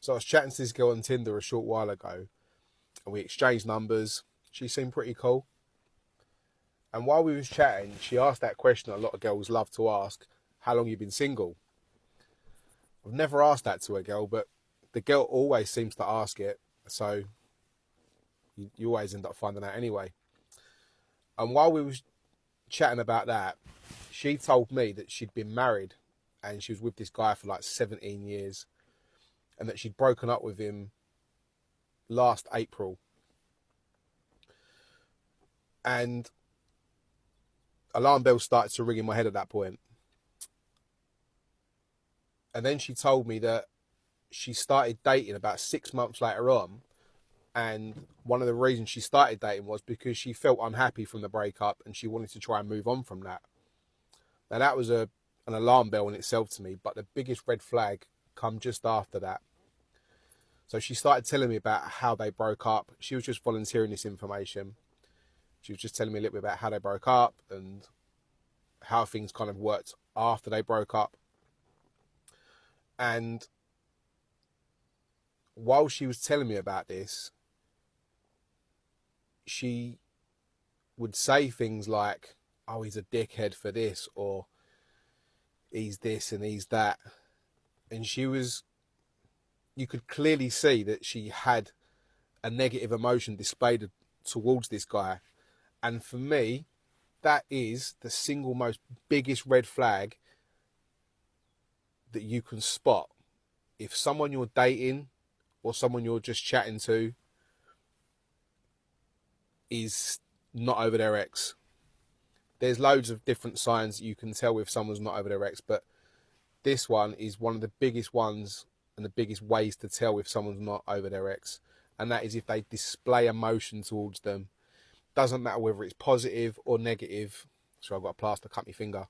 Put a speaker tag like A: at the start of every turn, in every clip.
A: So I was chatting to this girl on Tinder a short while ago, and we exchanged numbers. She seemed pretty cool. And while we was chatting, she asked that question a lot of girls love to ask: how long you been single? I've never asked that to a girl, but the girl always seems to ask it. So you always end up finding out anyway. And while we was chatting about that, she told me that she'd been married and she was with this guy for like 17 years and that she'd broken up with him last April. And alarm bells started to ring in my head at that point. And then she told me that she started dating about 6 months later on. And one of the reasons she started dating was because she felt unhappy from the breakup and she wanted to try and move on from that. Now, that was an alarm bell in itself to me, but the biggest red flag come just after that. So she started telling me about how they broke up. She was just volunteering this information. She was just telling me a little bit about how they broke up and how things kind of worked after they broke up. And while she was telling me about this, she would say things like, oh, he's a dickhead for this, or he's this and he's that. And you could clearly see that she had a negative emotion displayed towards this guy. And for me, that is the single most biggest red flag that you can spot. If someone you're dating or someone you're just chatting to is not over their ex. There's loads of different signs you can tell if someone's not over their ex, but this one is one of the biggest ones and the biggest ways to tell if someone's not over their ex. And that is if they display emotion towards them. Doesn't matter whether it's positive or negative. So I've got a plaster, cut my finger,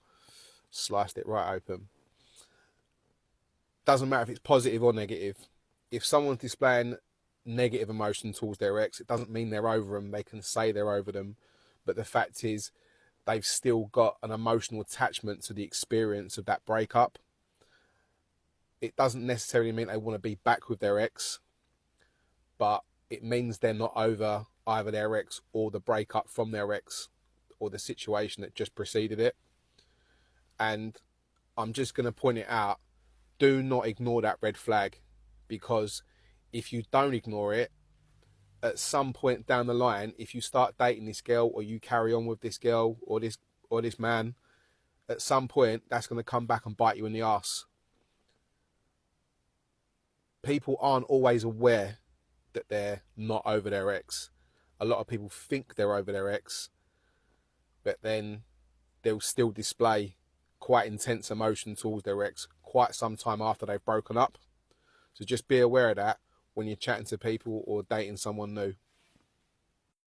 A: sliced it right open. Doesn't matter if it's positive or negative. If someone's displaying negative emotion towards their ex, it doesn't mean they're over them. They can say they're over them, but the fact is they've still got an emotional attachment to the experience of that breakup. It doesn't necessarily mean they want to be back with their ex, but it means they're not over either their ex or the breakup from their ex or the situation that just preceded it. And I'm just going to point it out. Do not ignore that red flag, because if you don't ignore it, at some point down the line, if you start dating this girl or you carry on with this girl or this man, at some point that's going to come back and bite you in the ass. People aren't always aware that they're not over their ex. A lot of people think they're over their ex, but then they'll still display quite intense emotion towards their ex quite some time after they've broken up. So just be aware of that when you're chatting to people or dating someone new.